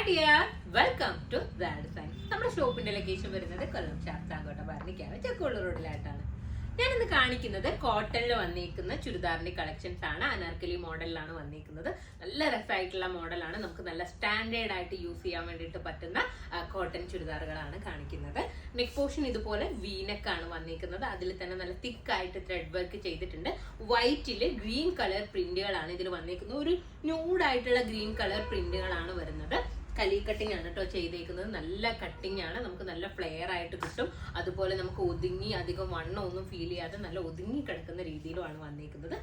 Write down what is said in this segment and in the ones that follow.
Dear, welcome to design. നമ്മുടെ ഷോപ്പിന്റെ location വരുന്നത് കൊല്ലം ശാസ്താംകോട്ട ഭരണിക്കാവ് ചെക്കോളൂർ റോഡിലായിട്ടാണ്. ഞാനിന്ന് കാണിക്കുന്നത് കോട്ടണിൽ വന്നിരിക്കുന്ന ചുരിദാറിന്റെ കളക്ഷൻസ് ആണ്. അനാർക്കലി മോഡലിലാണ് വന്നിരിക്കുന്നത്. നല്ല രസമായിട്ടുള്ള മോഡലാണ്. നമുക്ക് നല്ല സ്റ്റാൻഡേർഡ് ആയിട്ട് യൂസ് ചെയ്യാൻ വേണ്ടിയിട്ട് പറ്റുന്ന കോട്ടൺ ചുരിദാറുകളാണ് കാണിക്കുന്നത്. നെക്ക് പോർഷൻ ഇതുപോലെ വീനക്കാണ് വന്നിരിക്കുന്നത്. അതിൽ തന്നെ നല്ല തിക്കായിട്ട് ത്രെഡ് വർക്ക് ചെയ്തിട്ടുണ്ട്. വൈറ്റില് ഗ്രീൻ കളർ പ്രിന്റുകളാണ് ഇതിൽ വന്നിരിക്കുന്നത്. ഒരു ന്യൂഡായിട്ടുള്ള ഗ്രീൻ കളർ പ്രിന്റുകളാണ് വരുന്നത്. കലി കട്ടിങ് ആണ് കേട്ടോ ചെയ്തേക്കുന്നത്. നല്ല കട്ടിങ് ആണ്, നമുക്ക് നല്ല ഫ്ലെയർ ആയിട്ട് കിട്ടും. അതുപോലെ നമുക്ക് ഒതുങ്ങി അധികം വണ്ണം ഒന്നും ഫീൽ ചെയ്യാതെ നല്ല ഒതുങ്ങി കിടക്കുന്ന രീതിയിലുമാണ് വന്നിരിക്കുന്നത്.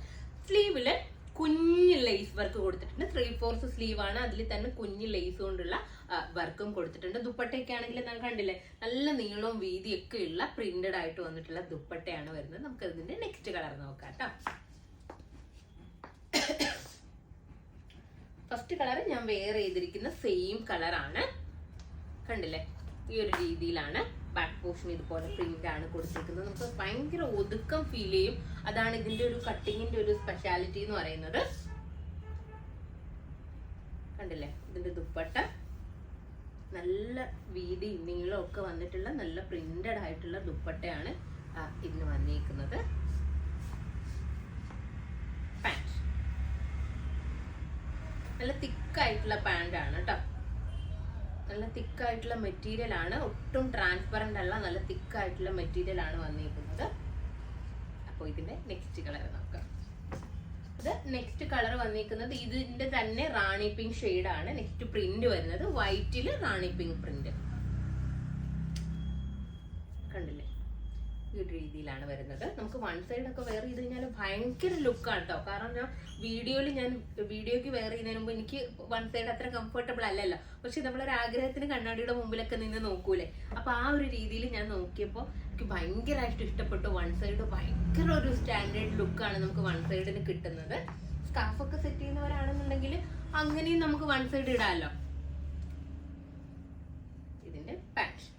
സ്ലീവില് കുഞ്ഞ് ലേസ് വർക്ക് കൊടുത്തിട്ടുണ്ട്. 3/4 സ്ലീവ് ആണ്. അതിൽ തന്നെ കുഞ്ഞ് ലേസ് കൊണ്ടുള്ള വർക്കും കൊടുത്തിട്ടുണ്ട്. ദുപ്പട്ടയൊക്കെ ആണെങ്കിൽ നമ്മൾ കണ്ടില്ലേ, നല്ല നീളവും വീതിയൊക്കെ ഉള്ള പ്രിന്റഡ് ആയിട്ട് വന്നിട്ടുള്ള ദുപ്പട്ടയാണ് വരുന്നത്. നമുക്ക് ഇതിന്റെ നെക്സ്റ്റ് കളർ നോക്കാം കേട്ടോ. ഫസ്റ്റ് കളർ ഞാൻ വെയർ ചെയ്തിരിക്കുന്ന സെയിം കളറാണ്. കണ്ടില്ലേ, ഈ ഒരു രീതിയിലാണ് ബാക്ക് പോർഷൻ ഇതുപോലെ പ്രിന്റ് ആണ് കൊടുത്തിരിക്കുന്നത്. നമുക്ക് ഭയങ്കര ഒതുക്കം ഫീൽ ചെയ്യും. അതാണ് ഇതിന്റെ ഒരു കട്ടിങ്ങിന്റെ ഒരു സ്പെഷ്യാലിറ്റി എന്ന് പറയുന്നത്. കണ്ടില്ലേ, ഇതിന്റെ ദുപ്പട്ട നല്ല വീതി നീളം ഒക്കെ വന്നിട്ടുള്ള നല്ല പ്രിന്റഡ് ആയിട്ടുള്ള ദുപ്പട്ടയാണ് ഇതിന് വന്നിരിക്കുന്നത്. നല്ല തിക്കായിട്ടുള്ള പാന്റ് ആണ് കേട്ടോ. നല്ല തിക്കായിട്ടുള്ള മെറ്റീരിയൽ ആണ്. ഒട്ടും ട്രാൻസ്പെറന്റ് അല്ല, നല്ല തിക്കായിട്ടുള്ള മെറ്റീരിയൽ ആണ് വന്നിരിക്കുന്നത്. അപ്പോൾ ഇതിന്റെ നെക്സ്റ്റ് കളർ നോക്കാം. ഇത് നെക്സ്റ്റ് കളർ വന്നിരിക്കുന്നത് ഇതിന്റെ തന്നെ റാണി പിങ്ക് ഷെയ്ഡ് ആണ്. നെക്സ്റ്റ് പ്രിന്റ് വരുന്നത് വൈറ്റില് റാണി പിങ്ക് പ്രിന്റ്. കണ്ടില്ലേ, ഈ ഒരു രീതിയിലാണ് വരുന്നത്. നമുക്ക് വൺ സൈഡ് ഒക്കെ വെയർ ചെയ്ത് കഴിഞ്ഞാൽ ഭയങ്കര ലുക്കാണ് കേട്ടോ. കാരണം ഞാൻ വീഡിയോക്ക് വെയർ ചെയ്യുന്നതിന് മുമ്പ് എനിക്ക് വൺ സൈഡ് അത്ര കംഫർട്ടബിൾ അല്ലല്ലോ. പക്ഷെ നമ്മളൊരു ആഗ്രഹത്തിന് കണ്ണാടിയുടെ മുമ്പിലൊക്കെ നിന്ന് നോക്കൂലേ, അപ്പൊ ആ ഒരു രീതിയിൽ ഞാൻ നോക്കിയപ്പോൾ എനിക്ക് ഭയങ്കരമായിട്ട് ഇഷ്ടപ്പെട്ടു. വൺ സൈഡ് ഭയങ്കര ഒരു സ്റ്റാൻഡേർഡ് ലുക്കാണ് നമുക്ക് വൺ സൈഡിന് കിട്ടുന്നത്. സ്കാർഫൊക്കെ സെറ്റ് ചെയ്യുന്നവരാണെന്നുണ്ടെങ്കിൽ അങ്ങനെയും നമുക്ക് വൺ സൈഡ് ഇടാമല്ലോ. ഇതിന്റെ പാന്റ്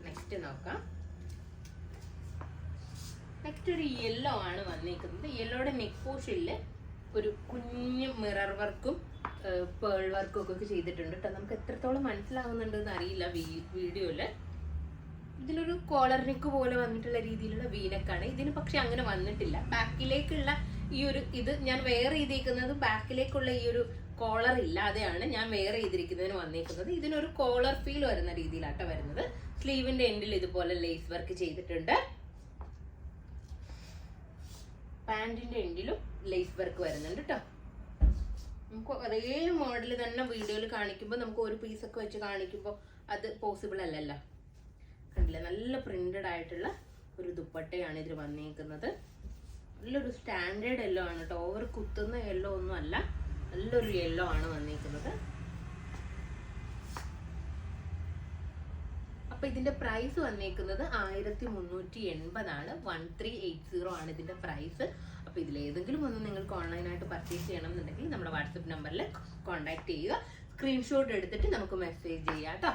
നെക്സ്റ്റ് നോക്കാം. നെക്സ്റ്റ് ഒരു യെല്ലോ ആണ് വന്നിരിക്കുന്നത്. യെല്ലോയുടെ നെക്ക് പോർഷനില് ഒരു കുഞ്ഞു മിറർ വർക്കും പേൾ വർക്കും ഒക്കെ ചെയ്തിട്ടുണ്ട് കേട്ടോ. നമുക്ക് എത്രത്തോളം മനസ്സിലാവുന്നുണ്ടെന്ന് അറിയില്ല വീഡിയോയില്. ഇതിലൊരു കോളർ നെക്ക് പോലെ വന്നിട്ടുള്ള രീതിയിലുള്ള വീനക്കാണ്. ഇതിന് പക്ഷെ അങ്ങനെ വന്നിട്ടില്ല. ബാക്കിലേക്കുള്ള ഈ ഒരു ഇത് ഞാൻ വെയർ ചെയ്തേക്കുന്നത് ബാക്കിലേക്കുള്ള ഈ ഒരു കോളർ ഇല്ലാതെയാണ് ഞാൻ വെയർ ചെയ്തിരിക്കുന്നതിന് വന്നിരിക്കുന്നത്. ഇതിനൊരു കോളർ ഫീൽ വരുന്ന രീതിയിലാട്ടോ വരുന്നത്. സ്ലീവിന്റെ എൻഡിൽ ഇതുപോലെ ലേസ് വർക്ക് ചെയ്തിട്ടുണ്ട്. പാന്റിന്റെ എൻഡിലും ലേസ് വർക്ക് വരുന്നുണ്ട് കേട്ടോ. നമുക്ക് ഒരേ മോഡൽ തന്നെ വീഡിയോയിൽ കാണിക്കുമ്പോൾ നമുക്ക് ഒരു പീസൊക്കെ വെച്ച് കാണിക്കുമ്പോൾ അത് പോസിബിൾ അല്ലല്ലോ. കണ്ടില്ലേ, നല്ല പ്രിന്റഡ് ആയിട്ടുള്ള ഒരു ദുപ്പട്ടയാണ് ഇതിൽ വന്നിരിക്കുന്നത്. നല്ലൊരു സ്റ്റാൻഡേർഡ് യെല്ലോ ആണ് കേട്ടോ. ഓവർ കുത്തുന്ന യെല്ലോ ഒന്നും അല്ല, നല്ലൊരു യെല്ലോ ആണ് വന്നിരിക്കുന്നത്. അപ്പൊ ഇതിന്റെ പ്രൈസ് വന്നിരിക്കുന്നത് 1380 ആണ്. 1380 ആണ് ഇതിന്റെ പ്രൈസ്. അപ്പൊ ഇതിൽ ഏതെങ്കിലും ഒന്ന് നിങ്ങൾക്ക് ഓൺലൈനായിട്ട് പർച്ചേസ് ചെയ്യണം എന്നുണ്ടെങ്കിൽ നമ്മുടെ വാട്സപ്പ് നമ്പറിൽ കോൺടാക്ട് ചെയ്യുക. സ്ക്രീൻഷോട്ട് എടുത്തിട്ട് നമുക്ക് മെസ്സേജ് ചെയ്യാം കേട്ടോ.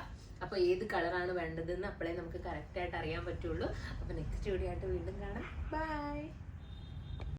അപ്പൊ ഏത് കളറാണ് വേണ്ടതെന്ന് അപ്പോഴേ നമുക്ക് കറക്റ്റ് ആയിട്ട് അറിയാൻ പറ്റുള്ളൂ. അപ്പൊ നെക്സ്റ്റ് വീഡിയോ ആയിട്ട് വീണ്ടും കാണാം. ബൈ.